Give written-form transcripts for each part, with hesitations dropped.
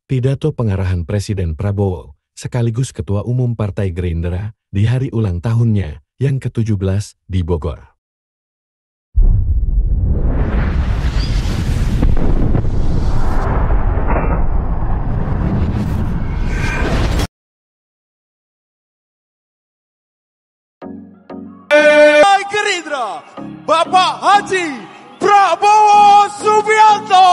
Pidato pengarahan Presiden Prabowo, sekaligus Ketua Umum Partai Gerindra, di hari ulang tahunnya yang ke-17 di Bogor. Gerindra, Bapak Haji Prabowo Subianto.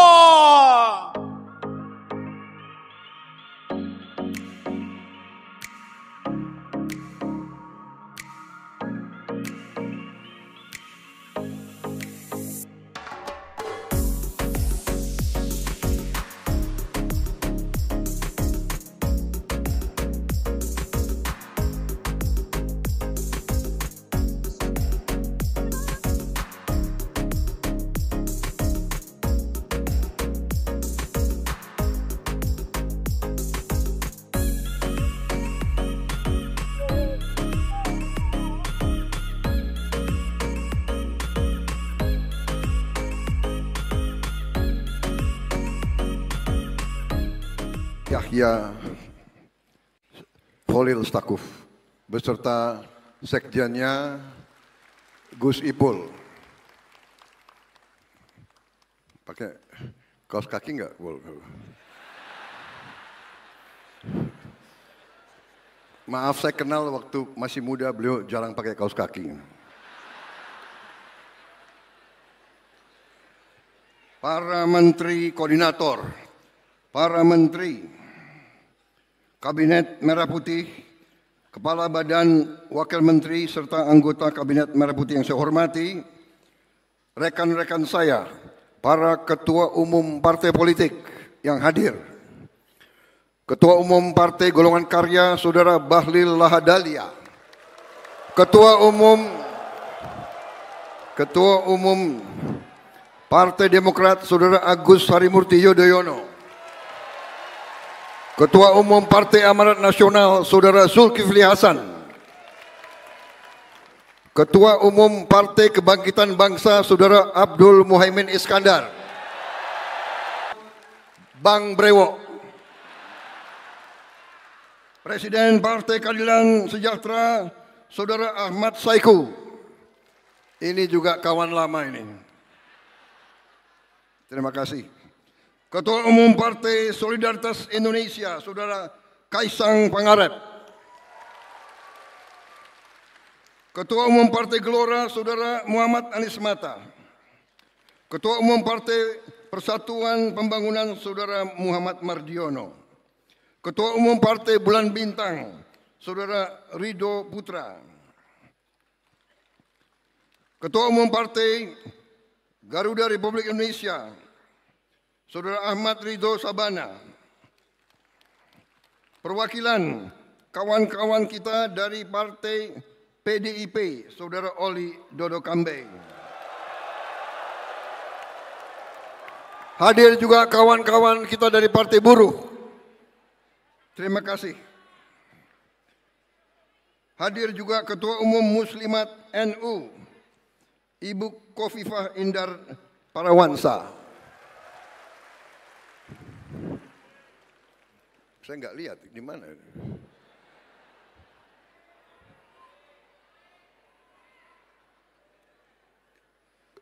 Yahya Khalil Stakuf beserta sekjennya Gus Ipul. Pakai kaos kaki enggak? Maaf, saya kenal waktu masih muda beliau jarang pakai kaos kaki. Para menteri koordinator, para menteri Kabinet Merah Putih, Kepala Badan Wakil Menteri, serta anggota Kabinet Merah Putih yang saya hormati, rekan-rekan saya, para ketua umum partai politik yang hadir, Ketua Umum Partai Golongan Karya, Saudara Bahlil Lahadalia, Ketua Umum Partai Demokrat, Saudara Agus Harimurti Yudhoyono, Ketua Umum Partai Amanat Nasional, Saudara Zulkifli Hasan, Ketua Umum Partai Kebangkitan Bangsa, Saudara Abdul Muhaimin Iskandar, Bang Brewo, Presiden Partai Keadilan Sejahtera, Saudara Ahmad Saiku. Ini juga kawan lama ini. Terima kasih. Ketua Umum Partai Solidaritas Indonesia, Saudara Kaisang Pangarep. Ketua Umum Partai Gelora, Saudara Muhammad Anies Mata. Ketua Umum Partai Persatuan Pembangunan, Saudara Muhammad Mardiono. Ketua Umum Partai Bulan Bintang, Saudara Ridho Putra. Ketua Umum Partai Garuda Republik Indonesia, Saudara Ahmad Ridho Sabana. Perwakilan kawan-kawan kita dari Partai PDIP, Saudara Oli Dodo Kambe. Hadir juga kawan-kawan kita dari Partai Buruh. Terima kasih. Hadir juga Ketua Umum Muslimat NU, Ibu Khofifah Indar Parawansa. Saya nggak lihat di mana.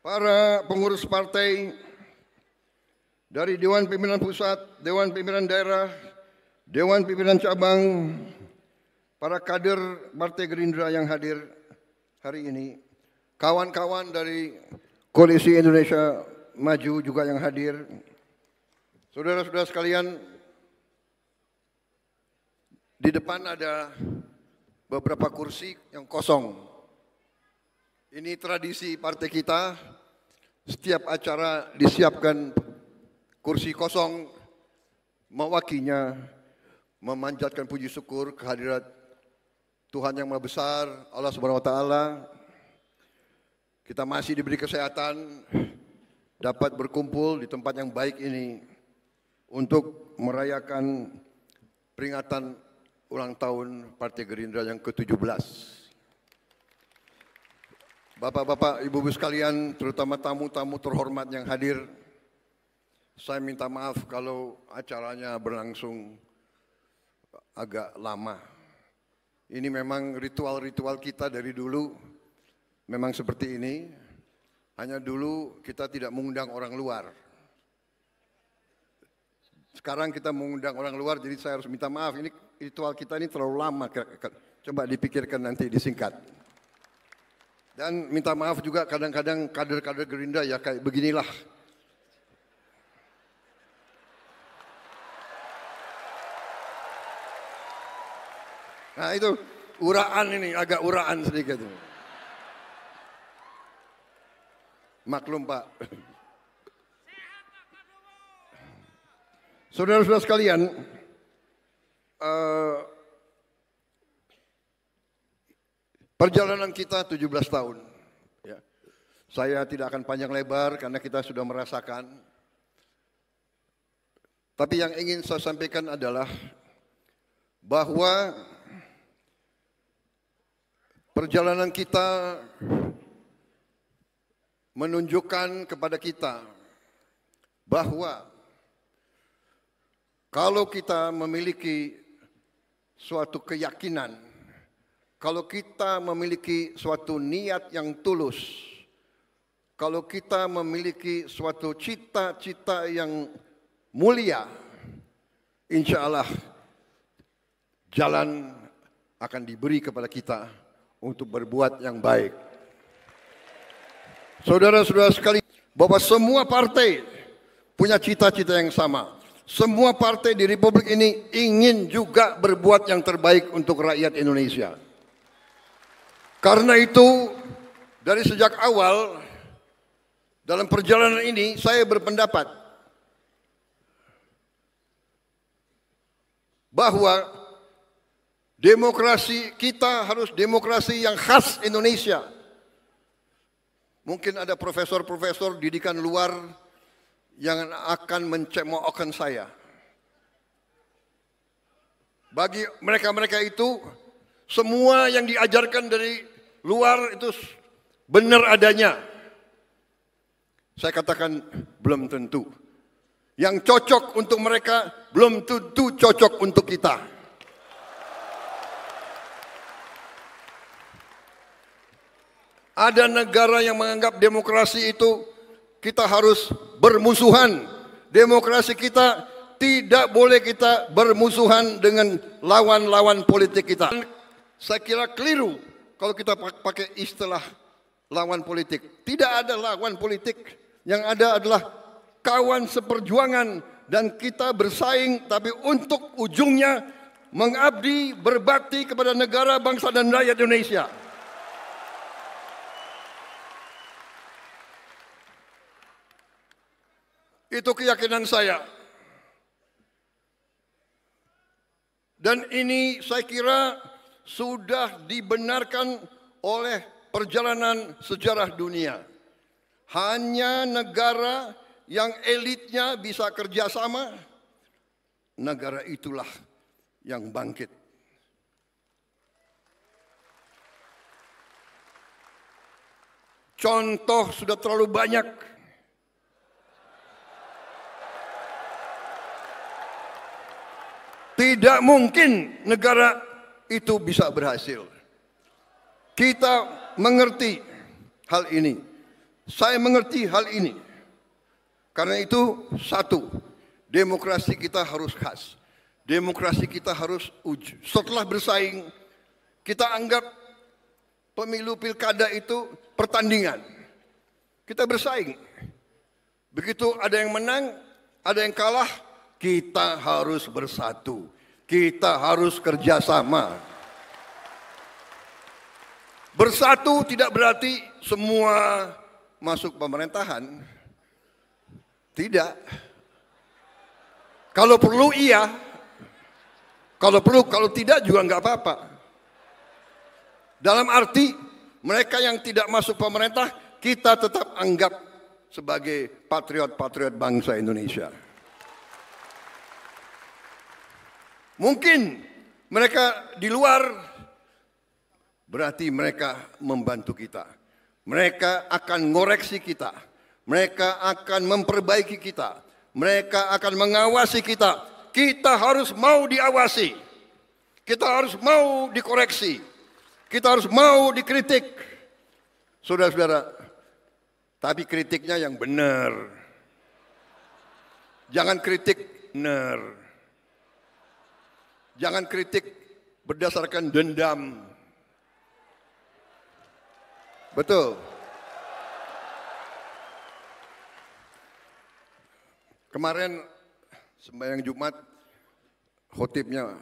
Para pengurus partai dari Dewan Pimpinan Pusat, Dewan Pimpinan Daerah, Dewan Pimpinan Cabang, para kader Partai Gerindra yang hadir hari ini, kawan-kawan dari Koalisi Indonesia Maju juga yang hadir, saudara-saudara sekalian. Di depan ada beberapa kursi yang kosong. Ini tradisi partai kita, setiap acara disiapkan kursi kosong, mewakilnya memanjatkan puji syukur kehadirat Tuhan Yang Maha Besar, Allah Subhanahu wa taala. Kita masih diberi kesehatan, dapat berkumpul di tempat yang baik ini untuk merayakan peringatan ulang tahun Partai Gerindra yang ke-17. Bapak-bapak, ibu-ibu sekalian, terutama tamu-tamu terhormat yang hadir, Saya minta maaf kalau acaranya berlangsung agak lama. Ini memang ritual-ritual kita dari dulu memang seperti ini. Hanya dulu kita tidak mengundang orang luar. Sekarang kita mengundang orang luar, jadi saya harus minta maaf. Ini ritual kita ini terlalu lama. Coba dipikirkan nanti disingkat. Dan minta maaf juga kadang-kadang kader-kader Gerindra ya kayak beginilah. Nah itu uraan ini, agak uraan sedikit. Maklum Pak. Saudara-saudara sekalian, perjalanan kita 17 tahun. Ya. Saya tidak akan panjang lebar karena kita sudah merasakan. Tapi yang ingin saya sampaikan adalah bahwa perjalanan kita menunjukkan kepada kita bahwa kalau kita memiliki suatu keyakinan, kalau kita memiliki suatu niat yang tulus, kalau kita memiliki suatu cita-cita yang mulia, insya Allah jalan akan diberi kepada kita untuk berbuat yang baik. Saudara-saudara sekalian, bahwa semua partai punya cita-cita yang sama. Semua partai di Republik ini ingin juga berbuat yang terbaik untuk rakyat Indonesia. Karena itu, dari sejak awal, dalam perjalanan ini, saya berpendapat bahwa demokrasi kita harus demokrasi yang khas Indonesia. Mungkin ada profesor-profesor didikan luar yang akan mencemoohkan saya. Bagi mereka-mereka itu, semua yang diajarkan dari luar itu benar adanya. Saya katakan belum tentu. Yang cocok untuk mereka belum tentu cocok untuk kita. Ada negara yang menganggap demokrasi itu kita harus bermusuhan. Demokrasi kita tidak boleh kita bermusuhan dengan lawan-lawan politik kita. Saya kira keliru kalau kita pakai istilah lawan politik. Tidak ada lawan politik. Yang ada adalah kawan seperjuangan dan kita bersaing tapi untuk ujungnya mengabdi, berbakti kepada negara, bangsa dan rakyat Indonesia. Itu keyakinan saya. Dan ini saya kira sudah dibenarkan oleh perjalanan sejarah dunia. Hanya negara yang elitnya bisa kerjasama, negara itulah yang bangkit. Contoh sudah terlalu banyak. Tidak mungkin negara itu bisa berhasil. Kita mengerti hal ini. Saya mengerti hal ini. Karena itu, satu, demokrasi kita harus khas. Demokrasi kita harus uji. Setelah bersaing, kita anggap pemilu pilkada itu pertandingan. Kita bersaing. Begitu ada yang menang, ada yang kalah, kita harus bersatu. Kita harus kerjasama. Bersatu tidak berarti semua masuk pemerintahan. Tidak. Kalau perlu iya. Kalau perlu, kalau tidak juga nggak apa-apa. Dalam arti mereka yang tidak masuk pemerintah, kita tetap anggap sebagai patriot-patriot bangsa Indonesia. Mungkin mereka di luar, berarti mereka membantu kita. Mereka akan ngoreksi kita. Mereka akan memperbaiki kita. Mereka akan mengawasi kita. Kita harus mau diawasi. Kita harus mau dikoreksi. Kita harus mau dikritik. Saudara-saudara, tapi kritiknya yang benar. Jangan kritik benar. Jangan kritik berdasarkan dendam. Betul. Kemarin sembahyang Jumat, khotibnya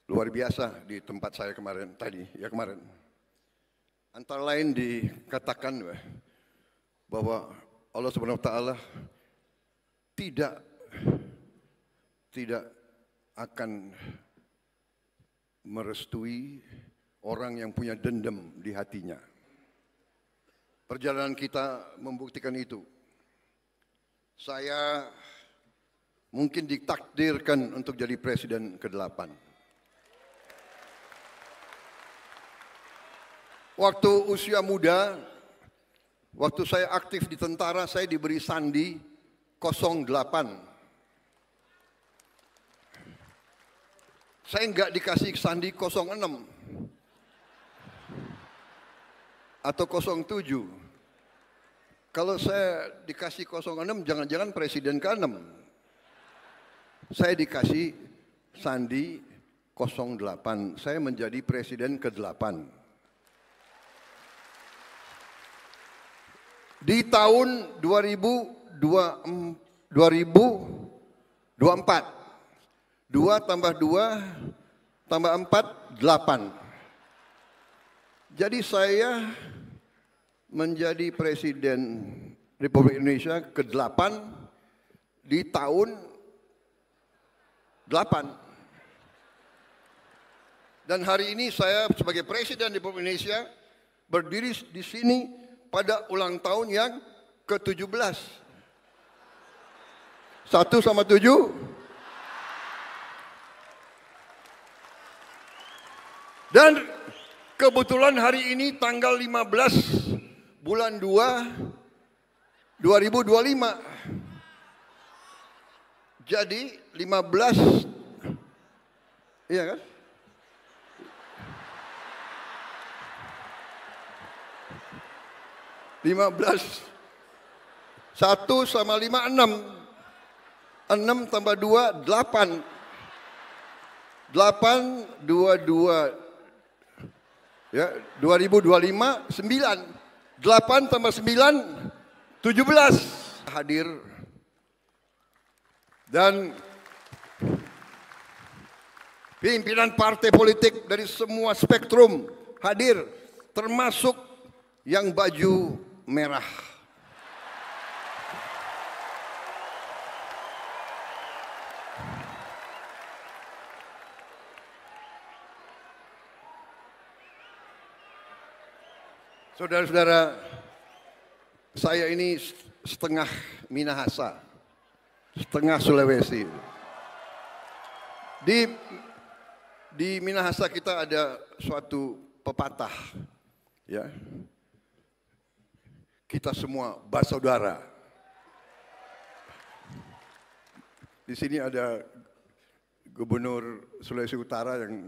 luar biasa di tempat saya kemarin, kemarin. Antara lain dikatakan bahwa Allah Subhanahu wa taala tidak akan merestui orang yang punya dendam di hatinya. Perjalanan kita membuktikan itu. Saya mungkin ditakdirkan untuk jadi presiden ke-8. Waktu usia muda, waktu saya aktif di tentara, saya diberi sandi 08. Saya enggak dikasih sandi 06 atau 07. Kalau saya dikasih 06, jangan-jangan presiden ke-6. Saya dikasih sandi 08, saya menjadi presiden ke-8. Di tahun 2024, 2 tambah 2 tambah 4, 8. Jadi saya menjadi presiden Republik Indonesia ke-8 di tahun 8. Dan hari ini saya sebagai presiden Republik Indonesia berdiri di sini pada ulang tahun yang ke-17. 1 sama 7. Dan kebetulan hari ini tanggal 15 bulan 2 2025. Jadi 15, iya kan? Satu sama 5, 6. 6 tambah 2, 8. 8, 22. Ya, 2025, 9. 8 tambah 9, 17. Hadir. Dan pimpinan partai politik dari semua spektrum hadir, termasuk yang baju merah. Saudara-saudara, saya ini setengah Minahasa, setengah Sulawesi. Di Minahasa kita ada suatu pepatah, ya. Kita semua bersaudara. Di sini ada Gubernur Sulawesi Utara yang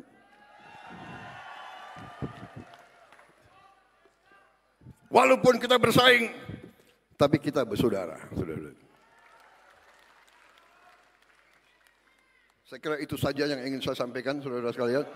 walaupun kita bersaing, tapi kita bersaudara. Saya kira itu saja yang ingin saya sampaikan, saudara-saudara sekalian.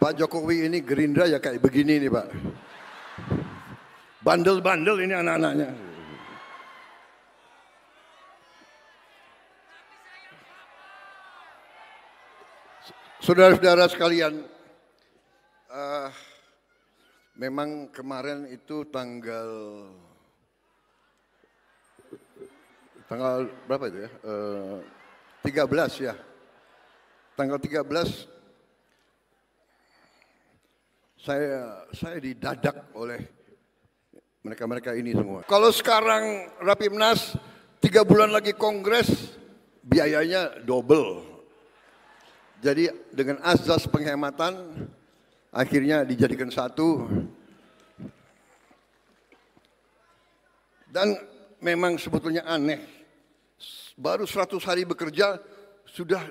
Pak Jokowi ini Gerindra ya kayak begini nih Pak. Bandel-bandel ini anak-anaknya. Saudara-saudara sekalian, memang kemarin itu tanggal berapa itu ya? 13 ya. tanggal 13 saya didadak oleh mereka-mereka ini semua. Kalau sekarang Rapimnas 3 bulan lagi kongres, biayanya double. Jadi dengan azas penghematan akhirnya dijadikan satu. Dan memang sebetulnya aneh, baru 100 hari bekerja sudah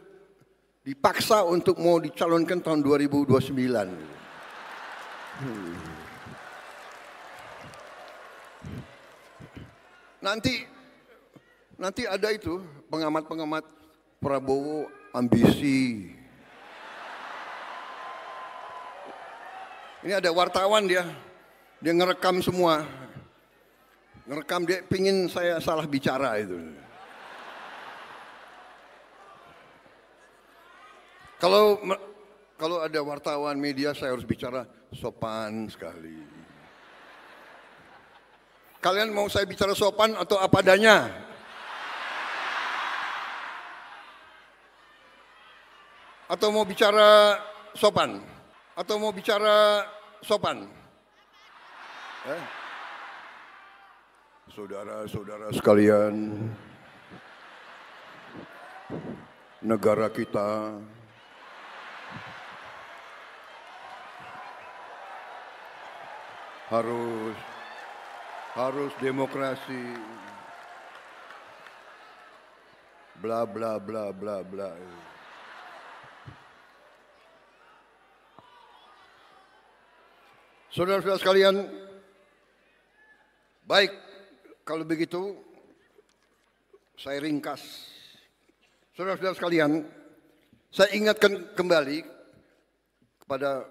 dipaksa untuk mau dicalonkan tahun 2029. Nanti ada itu pengamat-pengamat Prabowo ambisi. Ini ada wartawan dia ngerekam semua, ngerekam, dia pingin saya salah bicara itu. Kalau ada wartawan media saya harus bicara sopan sekali. Kalian mau saya bicara sopan atau apa adanya? Atau mau bicara sopan? Atau mau bicara sopan? Saudara-saudara sekalian, negara kita harus demokrasi, bla bla bla bla bla. Saudara-saudara sekalian, baik kalau begitu saya ringkas. Saudara-saudara sekalian, saya ingatkan kembali kepada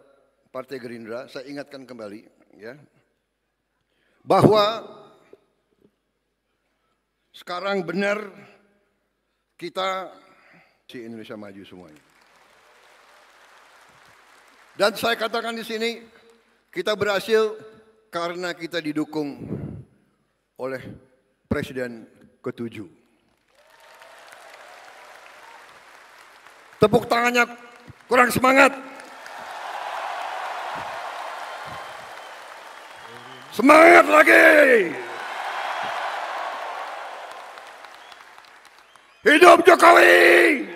Partai Gerindra, saya ingatkan kembali ya, bahwa sekarang benar kita si Indonesia maju semuanya. Dan saya katakan di sini, kita berhasil karena kita didukung oleh Presiden ke-7. Tepuk tangannya kurang semangat. Semangat lagi. Hidup Jokowi.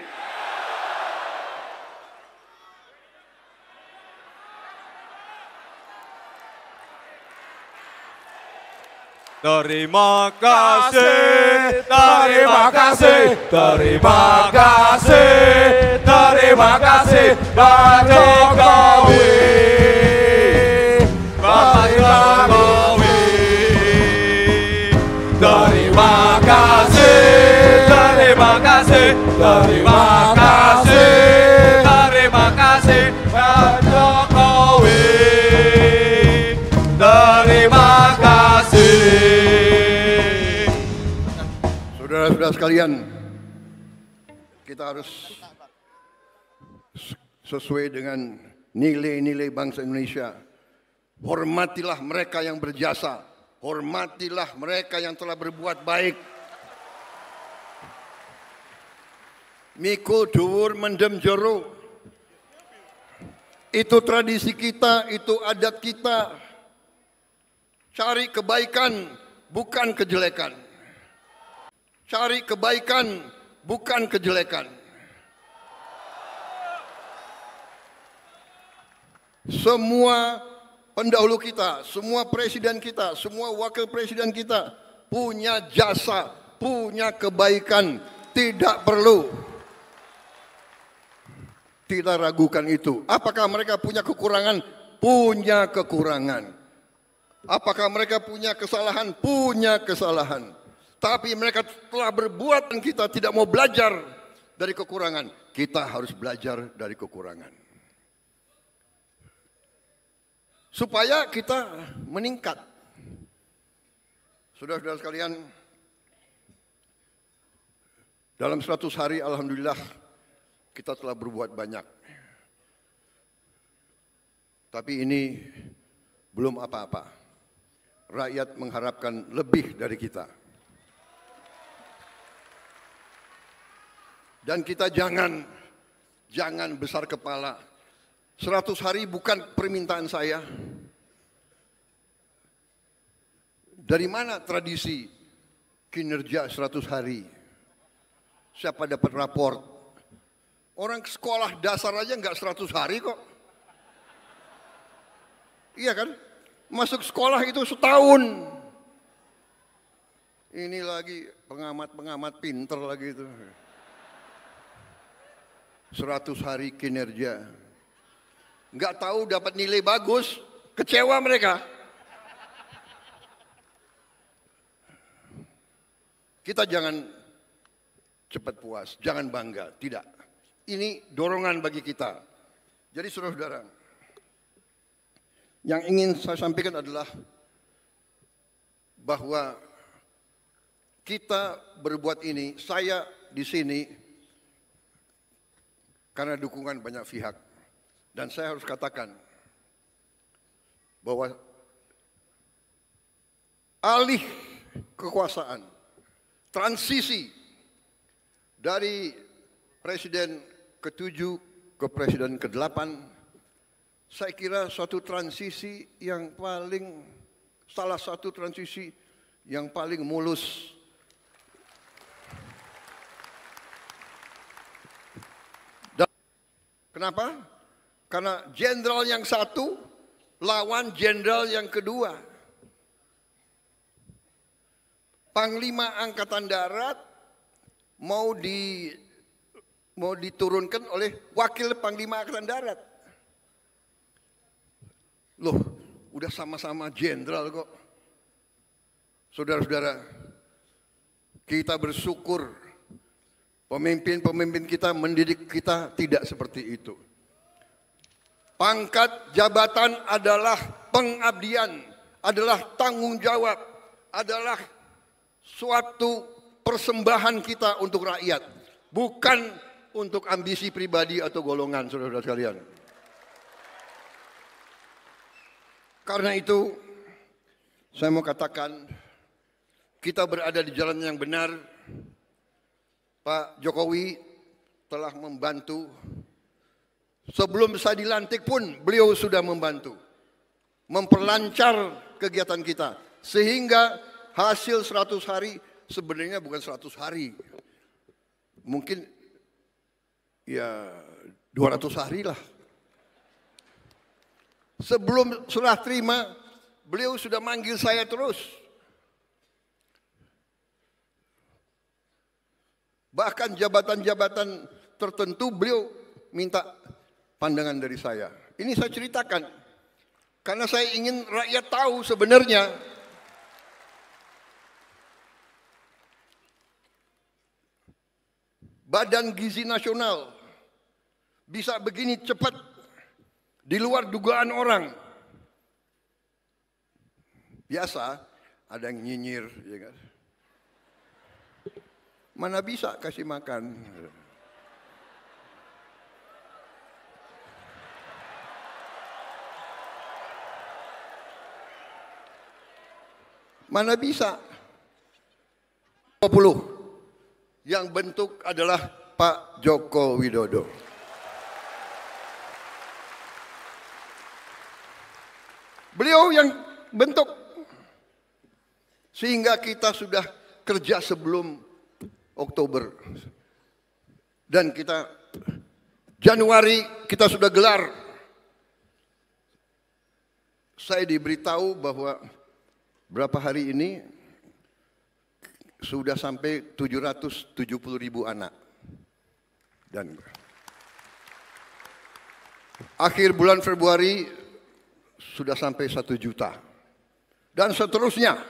Terima kasih, terima kasih, terima kasih, terima kasih Pak Jokowi, Pak Jokowi. Terima kasih, terima kasih, terima kasih, terima kasih Pak Jokowi. Terima kasih. Saudara-saudara sekalian, kita harus sesuai dengan nilai-nilai bangsa Indonesia. Hormatilah mereka yang berjasa, hormatilah mereka yang telah berbuat baik. Mikul dhuwur mendem jero. Itu tradisi kita, itu adat kita. Cari kebaikan, bukan kejelekan. Cari kebaikan, bukan kejelekan. Semua pendahulu kita, semua presiden kita, semua wakil presiden kita punya jasa, punya kebaikan. Tidak perlu kita ragukan itu. Apakah mereka punya kekurangan? Punya kekurangan. Apakah mereka punya kesalahan? Punya kesalahan. Tapi mereka telah berbuat dan kita tidak mau belajar dari kekurangan. Kita harus belajar dari kekurangan. Supaya kita meningkat. Saudara-saudara sekalian, dalam 100 hari alhamdulillah kita telah berbuat banyak. Tapi ini belum apa-apa. Rakyat mengharapkan lebih dari kita. Dan kita jangan Jangan besar kepala. 100 hari bukan permintaan saya. Dari mana tradisi kinerja 100 hari? Siapa dapat raport? Orang sekolah dasar aja nggak 100 hari kok. Iya kan? Masuk sekolah itu setahun. Ini lagi pengamat-pengamat pinter lagi itu. 100 hari kinerja. Nggak tahu dapat nilai bagus, kecewa mereka. Kita jangan cepat puas, jangan bangga, tidak. Ini dorongan bagi kita. Jadi saudara-saudara, yang ingin saya sampaikan adalah bahwa kita berbuat ini, saya di sini karena dukungan banyak pihak. Dan saya harus katakan bahwa alih kekuasaan, transisi dari presiden ke-7 ke presiden ke-8, saya kira suatu transisi yang salah satu transisi yang paling mulus. Dan kenapa? Karena jenderal yang satu lawan jenderal yang kedua. Panglima Angkatan Darat mau diturunkan oleh Wakil Panglima Angkatan Darat. Loh, udah sama-sama jenderal kok. Saudara-saudara, kita bersyukur pemimpin-pemimpin kita mendidik kita tidak seperti itu. Pangkat jabatan adalah pengabdian, adalah tanggung jawab, adalah suatu persembahan kita untuk rakyat, bukan untuk ambisi pribadi atau golongan, saudara-saudara sekalian. Karena itu, saya mau katakan, kita berada di jalan yang benar. Pak Jokowi telah membantu. Sebelum saya dilantik pun beliau sudah membantu. Memperlancar kegiatan kita. Sehingga hasil 100 hari sebenarnya bukan 100 hari. Mungkin ya 200 hari lah. Sebelum serah terima, beliau sudah manggil saya terus. Bahkan jabatan-jabatan tertentu beliau minta pandangan dari saya. Ini saya ceritakan. Karena saya ingin rakyat tahu sebenarnya Badan Gizi Nasional bisa begini cepat di luar dugaan orang. Biasa ada yang nyinyir, ya kan? Mana bisa kasih makan? Mana bisa? 20 yang bentuk adalah Pak Joko Widodo. Beliau yang bentuk. Sehingga kita sudah kerja sebelum Oktober. Dan kita Januari kita sudah gelar. Saya diberitahu bahwa berapa hari ini sudah sampai 770.000 anak. Dan akhir bulan Februari sudah sampai 1 juta. Dan seterusnya.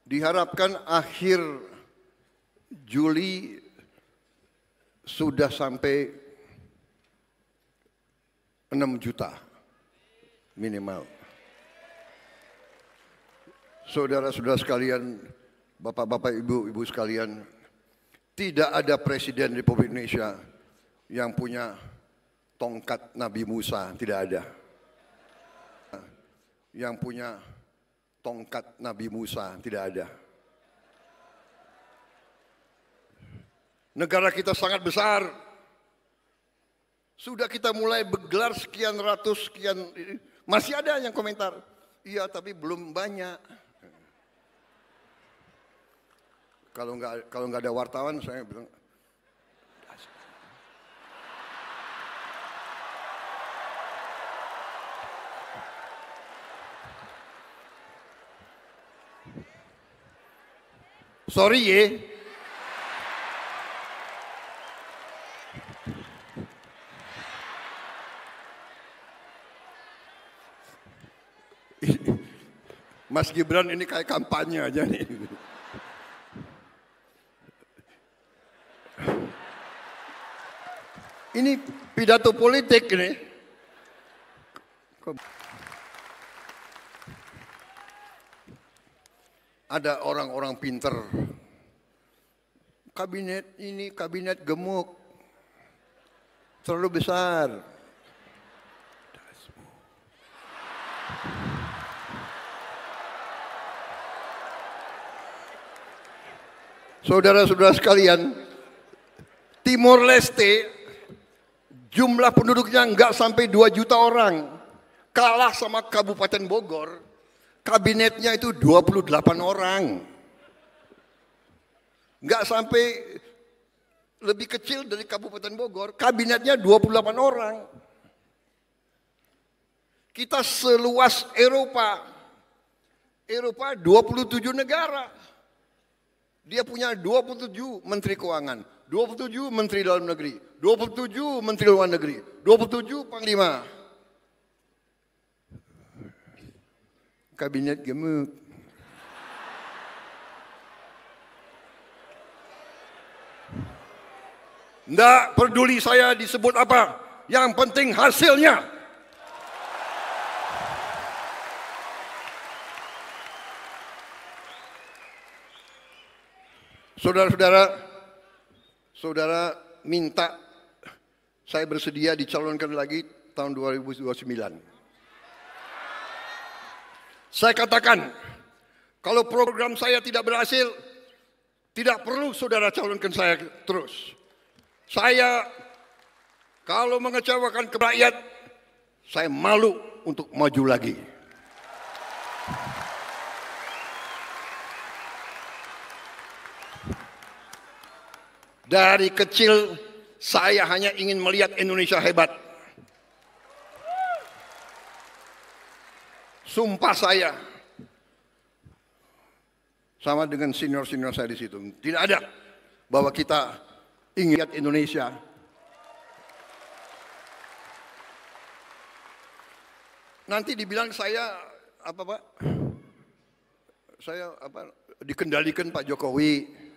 Diharapkan akhir Juli sudah sampai 6 juta minimal. Saudara-saudara sekalian, bapak-bapak, ibu-ibu sekalian, tidak ada presiden Republik Indonesia yang punya tongkat Nabi Musa, tidak ada. Yang punya tongkat Nabi Musa, tidak ada. Negara kita sangat besar, Sudah kita mulai bergelar sekian ratus, sekian, masih ada yang komentar. Iya, tapi belum banyak. Kalau nggak ada wartawan, saya bilang. Sorry ya. Mas Gibran ini kayak kampanye aja nih. Ini pidato politik ini. Ada orang-orang pinter. Kabinet ini kabinet gemuk. Terlalu besar. Saudara-saudara sekalian, Timor Leste jumlah penduduknya nggak sampai 2 juta orang. Kalah sama Kabupaten Bogor, kabinetnya itu 28 orang. Nggak sampai, lebih kecil dari Kabupaten Bogor, kabinetnya 28 orang. Kita seluas Eropa. Eropa 27 negara. Dia punya 27 menteri keuangan, 27 menteri dalam negeri, 27 menteri luar negeri, 27 panglima. Kabinet gemuk. Nggak peduli saya disebut apa, yang penting hasilnya. Saudara-saudara, saudara minta saya bersedia dicalonkan lagi tahun 2029. Saya katakan, kalau program saya tidak berhasil, tidak perlu saudara calonkan saya terus. Saya kalau mengecewakan rakyat, saya malu untuk maju lagi. Dari kecil saya hanya ingin melihat Indonesia hebat. Sumpah saya, sama dengan senior-senior saya di situ, tidak ada bahwa kita ingin lihat Indonesia. Nanti dibilang saya apa Pak? Saya apa? Dikendalikan Pak Jokowi.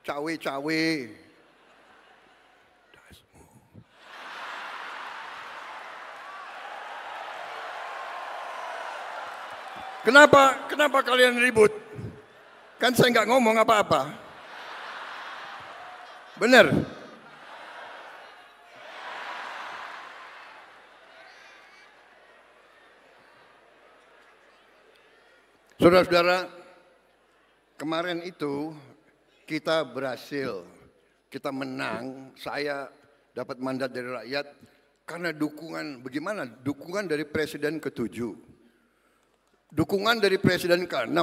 Cawe-cawe. Kenapa kalian ribut? Kan saya nggak ngomong apa-apa. Benar? Saudara-saudara, kemarin itu kita berhasil, kita menang, saya dapat mandat dari rakyat karena dukungan, bagaimana? Dukungan dari Presiden ke-7, dukungan dari Presiden ke-6,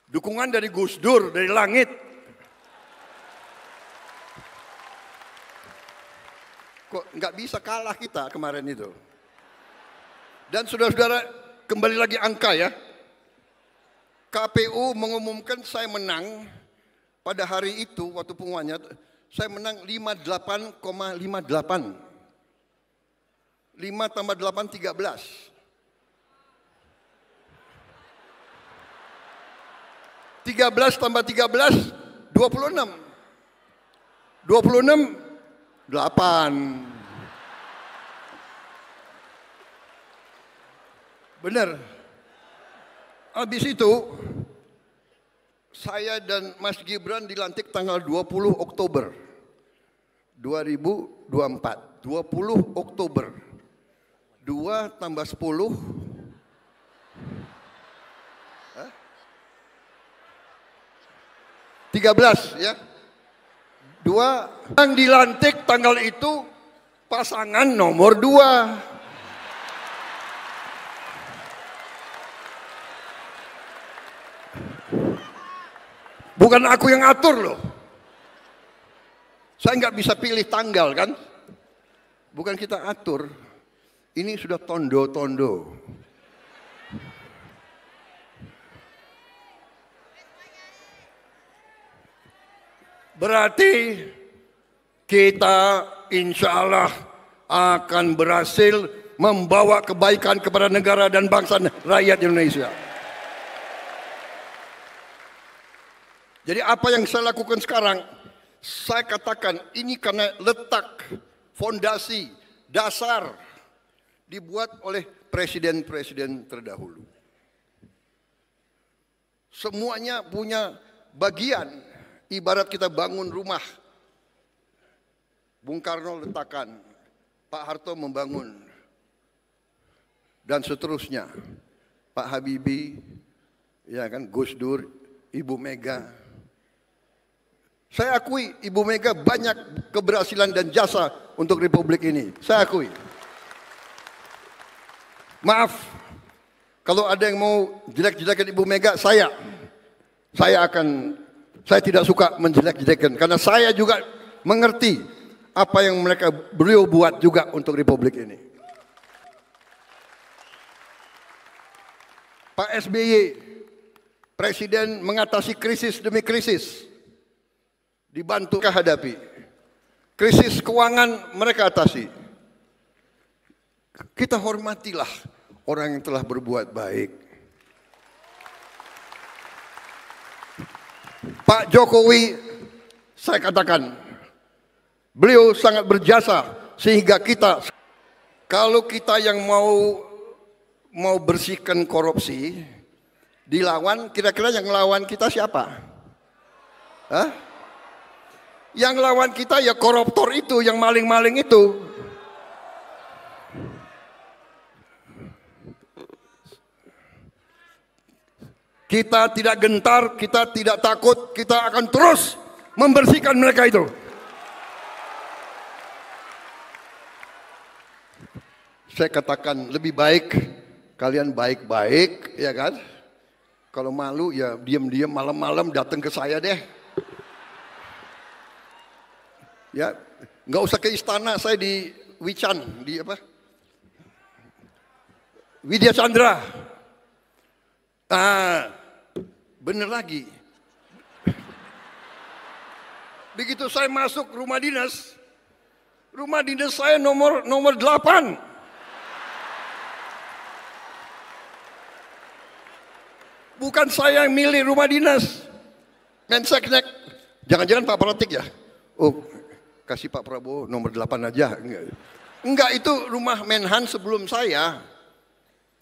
dukungan dari Gus Dur, dari langit. Kok nggak bisa kalah kita kemarin itu. Dan saudara-saudara, kembali lagi angka ya. KPU mengumumkan saya menang. Pada hari itu, waktu pengumumannya, saya menang 58,58. 5 tambah 8, 13. 13 tambah 13, 26. 26, 8. Benar. Habis itu, saya dan Mas Gibran dilantik tanggal 20 Oktober 2024. 20 Oktober. 2 tambah 10. 13 ya. Dua, yang dilantik tanggal itu pasangan nomor 2. Bukan aku yang atur loh. Saya nggak bisa pilih tanggal kan. Bukan kita atur. Ini sudah tondo-tondo. Berarti kita insya Allah akan berhasil membawa kebaikan kepada negara dan bangsa rakyat Indonesia. Jadi apa yang saya lakukan sekarang, saya katakan ini karena letak fondasi dasar dibuat oleh presiden-presiden terdahulu. Semuanya punya bagian, ibarat kita bangun rumah. Bung Karno letakkan, Pak Harto membangun, dan seterusnya. Pak Habibie, ya kan, Gus Dur, Ibu Mega. Saya akui Ibu Mega banyak keberhasilan dan jasa untuk Republik ini. Saya akui. Maaf, kalau ada yang mau jelek-jelekan Ibu Mega, saya tidak suka menjelek-jelekan. Karena saya juga mengerti apa yang beliau buat juga untuk Republik ini. Pak SBY, Presiden mengatasi krisis demi krisis. Dibantu hadapi. Krisis keuangan mereka atasi. Kita hormatilah orang yang telah berbuat baik. Pak Jokowi, saya katakan, beliau sangat berjasa sehingga kita, kalau kita yang mau bersihkan korupsi, dilawan, kira-kira yang lawan kita siapa? Hah? Yang lawan kita ya koruptor itu, yang maling-maling itu. Kita tidak gentar, kita tidak takut, kita akan terus membersihkan mereka itu. Saya katakan lebih baik kalian baik-baik, ya kan? Kalau malu ya diam-diam malam-malam datang ke saya deh. Ya, nggak usah ke istana, saya di Wican, di apa? Widya Chandra. Ah, bener lagi. Begitu saya masuk rumah dinas saya nomor 8. Bukan saya yang milih rumah dinas. Menseknek, jangan-jangan Pak Pratik ya? Oh, kasih Pak Prabowo nomor 8 aja. Enggak, itu rumah Menhan sebelum saya.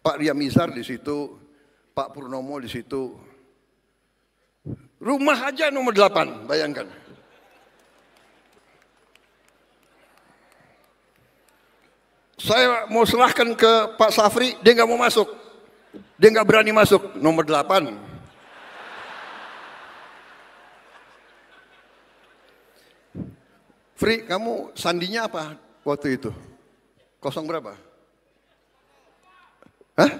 Pak Riamizar di situ, Pak Purnomo di situ. Rumah aja nomor 8, bayangkan. Saya mau serahkan ke Pak Safri, dia nggak mau masuk. Dia nggak berani masuk, nomor 8. Fri, kamu sandinya apa waktu itu? 0 berapa? Hah?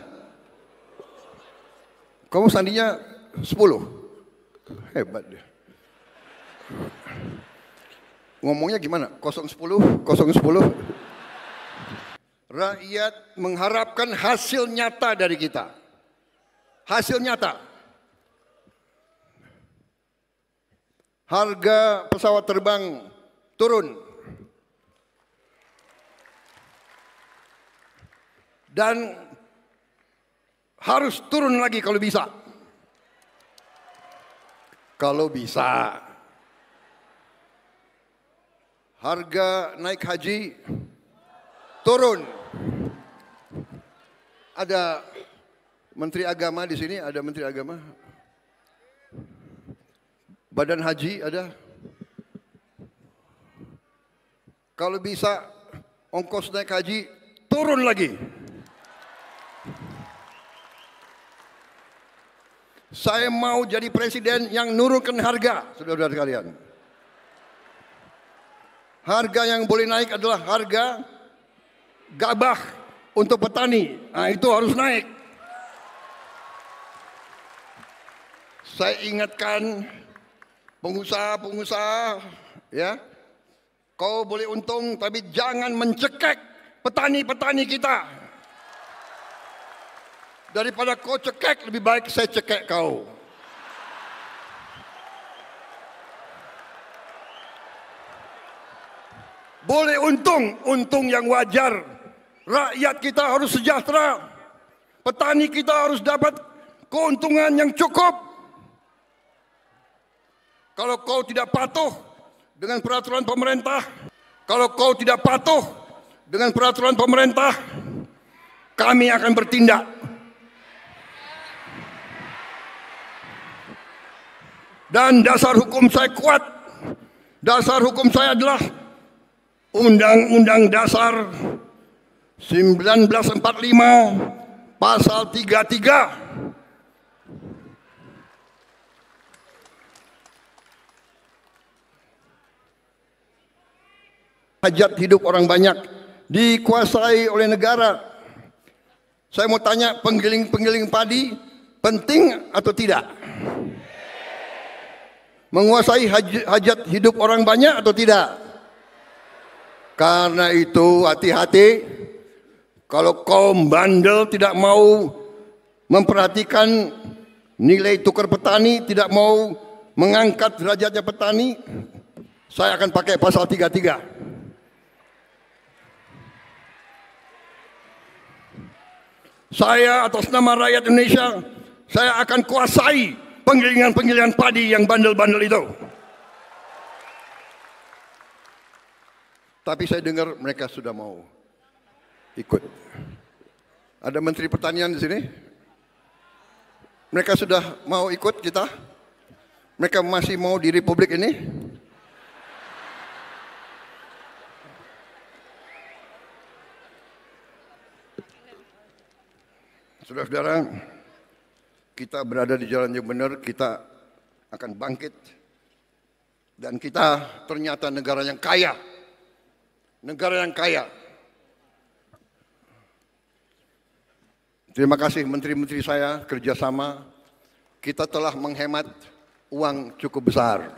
Kamu sandinya 10? Hebat dia. Ngomongnya gimana? 010, 010. Rakyat mengharapkan hasil nyata dari kita. Hasil nyata. Harga pesawat terbang turun. Dan harus turun lagi kalau bisa. Kalau bisa. Harga naik haji turun. Ada Menteri Agama di sini, ada Menteri Agama. Badan Haji ada. Kalau bisa ongkos naik haji turun lagi. Saya mau jadi presiden yang nurunkan harga, saudara-saudara sekalian. harga yang boleh naik adalah harga gabah untuk petani. Nah, itu harus naik. Saya ingatkan pengusaha-pengusaha, ya, kau boleh untung tapi jangan mencekek petani-petani kita. Daripada kau cekek, lebih baik saya cekek kau. Boleh untung yang wajar. Rakyat kita harus sejahtera. Petani kita harus dapat keuntungan yang cukup. Kalau kau tidak patuh dengan peraturan pemerintah, kami akan bertindak. Dan dasar hukum saya kuat. Dasar hukum saya adalah Undang-Undang Dasar 1945 pasal 33. Hajat hidup orang banyak dikuasai oleh negara. Saya mau tanya, penggiling-penggiling padi penting atau tidak? Menguasai hajat hidup orang banyak atau tidak? Karena itu hati-hati. Kalau kaum bandel tidak mau memperhatikan nilai tukar petani, tidak mau mengangkat derajatnya petani, saya akan pakai pasal 33. Saya atas nama rakyat Indonesia, saya akan kuasai penggilingan-penggilingan padi yang bandel-bandel itu. Tapi saya dengar mereka sudah mau ikut. Ada Menteri Pertanian di sini. Mereka sudah mau ikut kita. Mereka masih mau di Republik ini. Saudara-saudara, kita berada di jalan yang benar, kita akan bangkit. Dan kita ternyata negara yang kaya. Negara yang kaya. Terima kasih menteri-menteri saya kerjasama. Kita telah menghemat uang cukup besar.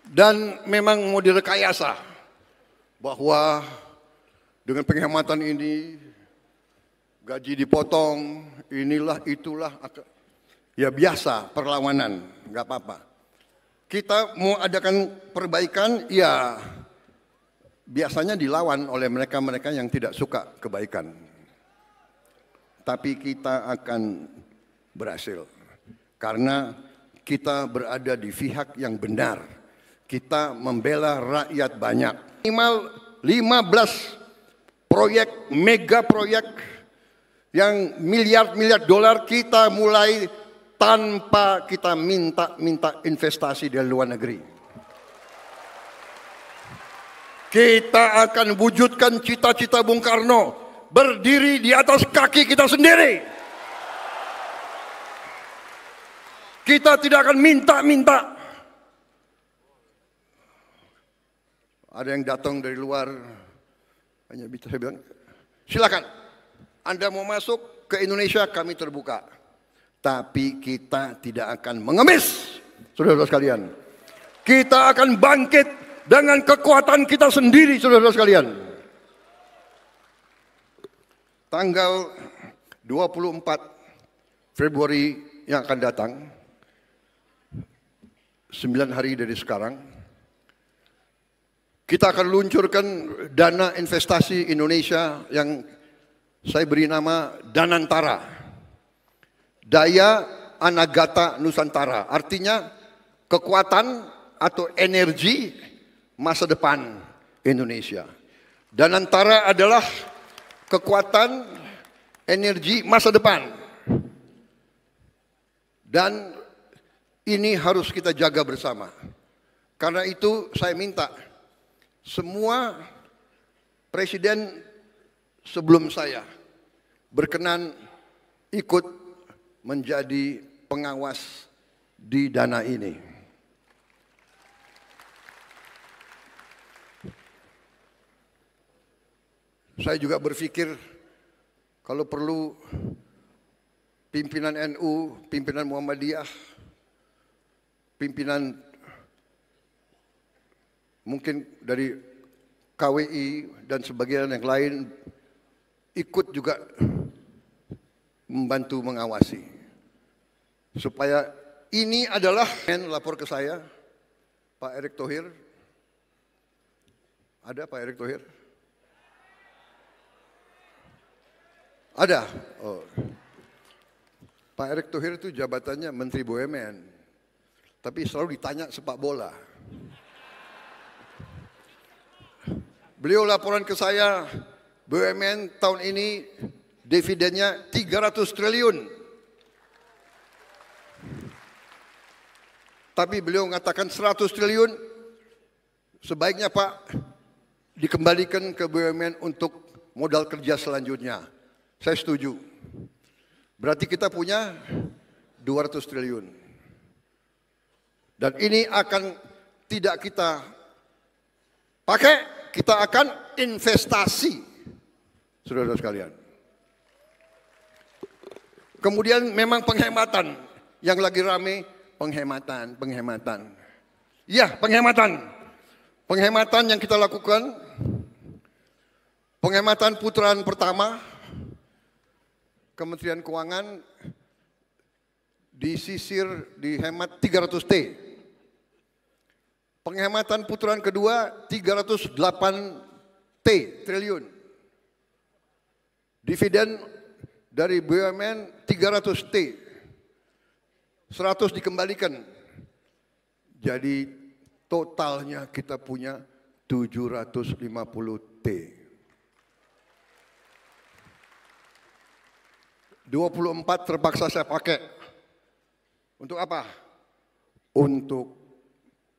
Dan memang mau direkayasa bahwa dengan penghematan ini gaji dipotong, inilah itulah, ya biasa perlawanan, nggak apa-apa. Kita mau adakan perbaikan, ya biasanya dilawan oleh mereka-mereka yang tidak suka kebaikan. Tapi kita akan berhasil karena kita berada di pihak yang benar. Kita membela rakyat banyak. Minimal 15 proyek, mega proyek yang miliar-miliar dolar kita mulai tanpa kita minta investasi dari luar negeri. Kita akan wujudkan cita-cita Bung Karno, berdiri di atas kaki kita sendiri. Kita tidak akan minta-minta. Ada yang datang dari luar, hanya saya bilang, silakan, Anda mau masuk ke Indonesia, kami terbuka. Tapi kita tidak akan mengemis, saudara-saudara sekalian. Kita akan bangkit dengan kekuatan kita sendiri, saudara-saudara sekalian. Tanggal 24 Februari yang akan datang, 9 hari dari sekarang, kita akan luncurkan dana investasi Indonesia yang saya beri nama Danantara. Daya Anagata Nusantara, artinya kekuatan atau energi masa depan Indonesia. Danantara adalah kekuatan energi masa depan. Dan ini harus kita jaga bersama. Karena itu saya minta semua presiden sebelum saya berkenan ikut menjadi pengawas di dana ini. Saya juga berpikir kalau perlu pimpinan NU, pimpinan Muhammadiyah, pimpinan mungkin dari KWI dan sebagian yang lain ikut juga membantu mengawasi. Supaya ini adalah lapor ke saya, Pak Erick Thohir. Ada Pak Erick Thohir? Ada. Oh. Pak Erick Thohir itu jabatannya Menteri BUMN. Tapi selalu ditanya sepak bola. Beliau laporan ke saya, BUMN tahun ini dividennya 300 triliun. Tapi beliau mengatakan 100 triliun sebaiknya Pak dikembalikan ke BUMN untuk modal kerja selanjutnya. Saya setuju. Berarti kita punya 200 triliun. Dan ini akan tidak kita pakai, kita akan investasi. Saudara-saudara sekalian. Kemudian memang penghematan yang lagi rame, penghematan. Iya, penghematan. Penghematan yang kita lakukan, penghematan putaran pertama, Kementerian Keuangan disisir dihemat 300 T. Penghematan putaran kedua 308 triliun. Dividen dari BUMN 300 T. 100 dikembalikan. Jadi totalnya kita punya 750 T. 24 terpaksa saya pakai. Untuk apa? Untuk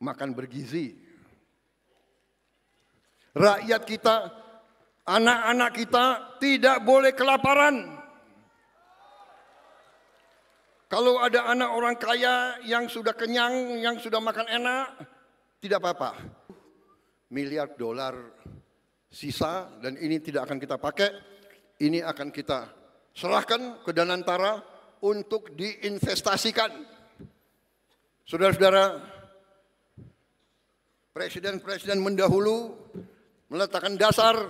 makan bergizi. Rakyat kita, anak-anak kita tidak boleh kelaparan. Kalau ada anak orang kaya yang sudah kenyang, yang sudah makan enak, tidak apa-apa. Miliar dolar sisa dan ini tidak akan kita pakai. Ini akan kita serahkan ke Danantara untuk diinvestasikan. Saudara-saudara, presiden-presiden mendahulu meletakkan dasar,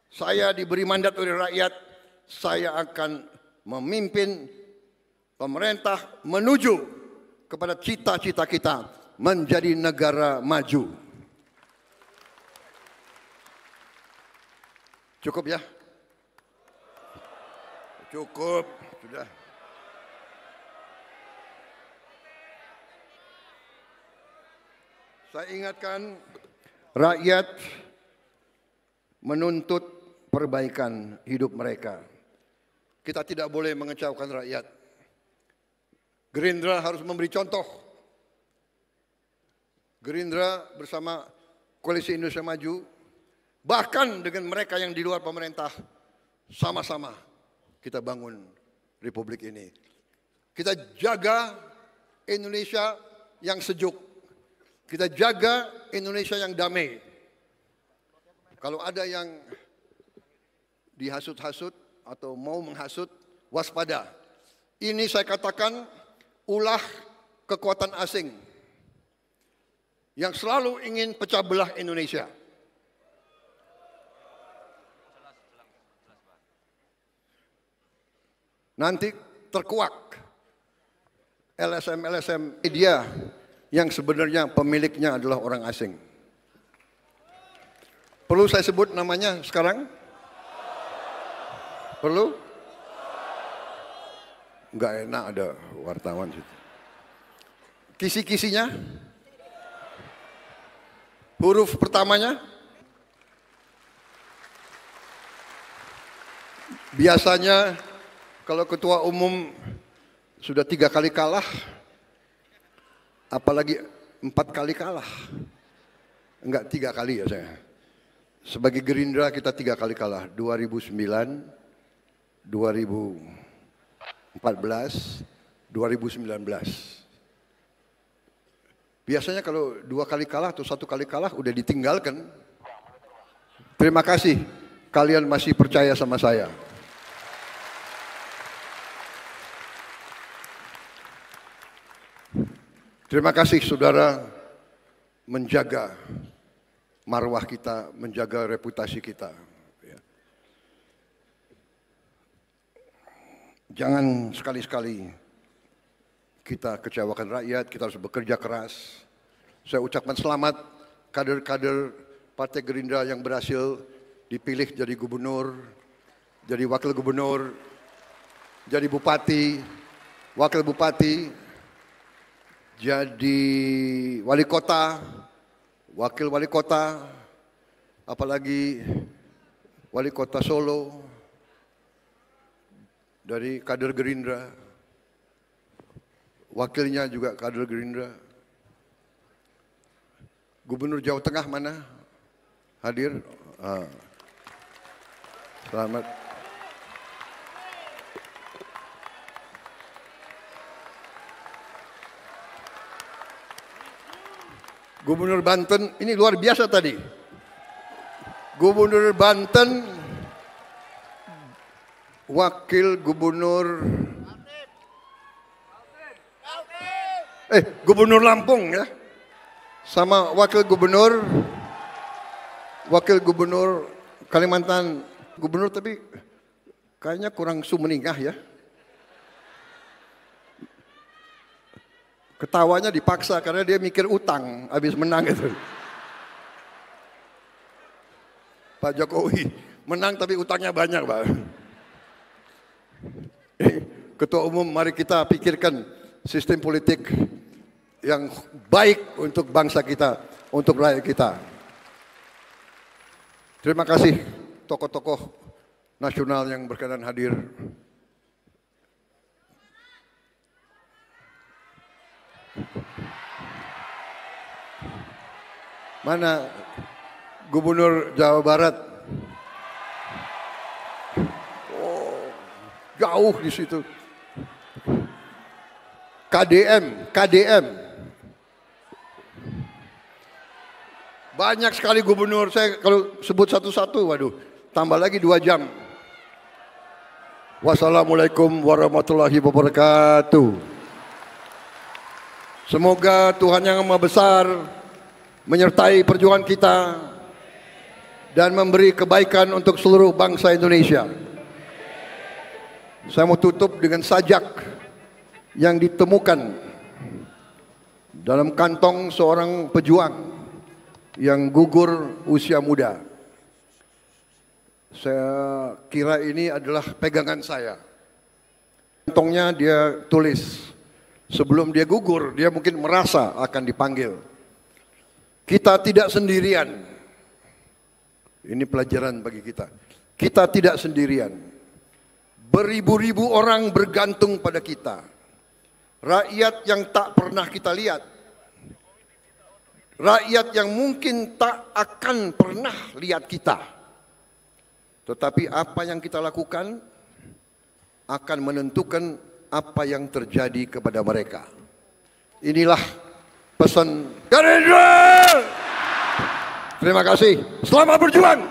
saya diberi mandat oleh rakyat, saya akan memimpin pemerintah menuju kepada cita-cita kita menjadi negara maju. Cukup ya? Cukup, sudah. Saya ingatkan, rakyat menuntut perbaikan hidup mereka. Kita tidak boleh mengecewakan rakyat. Gerindra harus memberi contoh. Gerindra bersama Koalisi Indonesia Maju, bahkan dengan mereka yang di luar pemerintah, sama-sama kita bangun Republik ini. Kita jaga Indonesia yang sejuk. Kita jaga Indonesia yang damai. Kalau ada yang dihasut-hasut atau mau menghasut, waspada. Ini saya katakan ulah kekuatan asing yang selalu ingin pecah belah Indonesia. Nanti terkuak LSM media yang sebenarnya pemiliknya adalah orang asing. Perlu saya sebut namanya sekarang? Perlu? Enggak enak ada wartawan situ. Kisi-kisinya? Huruf pertamanya? Biasanya kalau ketua umum sudah 3 kali kalah, apalagi 4 kali kalah. Enggak 3 kali ya saya. Sebagai Gerindra kita 3 kali kalah. 2009, 2014, 2019. Biasanya kalau 2 kali kalah atau 1 kali kalah udah ditinggalkan. Terima kasih kalian masih percaya sama saya. Terima kasih saudara menjaga marwah kita, menjaga reputasi kita. Jangan sekali-sekali kita kecewakan rakyat, kita harus bekerja keras. Saya ucapkan selamat kader-kader Partai Gerindra yang berhasil dipilih jadi gubernur, jadi wakil gubernur, jadi bupati, wakil bupati, jadi wali kota, wakil wali kota, apalagi wali kota Solo dari kader Gerindra, wakilnya juga kader Gerindra. Gubernur Jawa Tengah mana? Hadir? Selamat. Gubernur Banten, ini luar biasa tadi. Gubernur Banten, wakil gubernur, gubernur Lampung ya, sama wakil gubernur Kalimantan, gubernur tapi kayaknya kurang sumeningah ya. Ketawanya dipaksa karena dia mikir utang habis menang itu. Pak Jokowi menang tapi utangnya banyak, Pak. Ketua Umum, mari kita pikirkan sistem politik yang baik untuk bangsa kita, untuk rakyat kita. Terima kasih tokoh-tokoh nasional yang berkenan hadir. Mana Gubernur Jawa Barat? Oh, jauh di situ. KDM. Banyak sekali gubernur, saya kalau sebut satu-satu, waduh, tambah lagi 2 jam. Wassalamualaikum warahmatullahi wabarakatuh. Semoga Tuhan Yang Maha Besar menyertai perjuangan kita dan memberi kebaikan untuk seluruh bangsa Indonesia. Saya mau tutup dengan sajak yang ditemukan dalam kantong seorang pejuang yang gugur usia muda. Saya kira ini adalah pegangan saya. Kantongnya dia tulis, sebelum dia gugur, dia mungkin merasa akan dipanggil. Kita tidak sendirian. Ini pelajaran bagi kita. Kita tidak sendirian. Beribu-ribu orang bergantung pada kita. Rakyat yang tak pernah kita lihat. Rakyat yang mungkin tak akan pernah lihat kita. Tetapi apa yang kita lakukan akan menentukan apa yang terjadi kepada mereka. Inilah pesan Gerindra. Terima kasih. Selamat berjuang.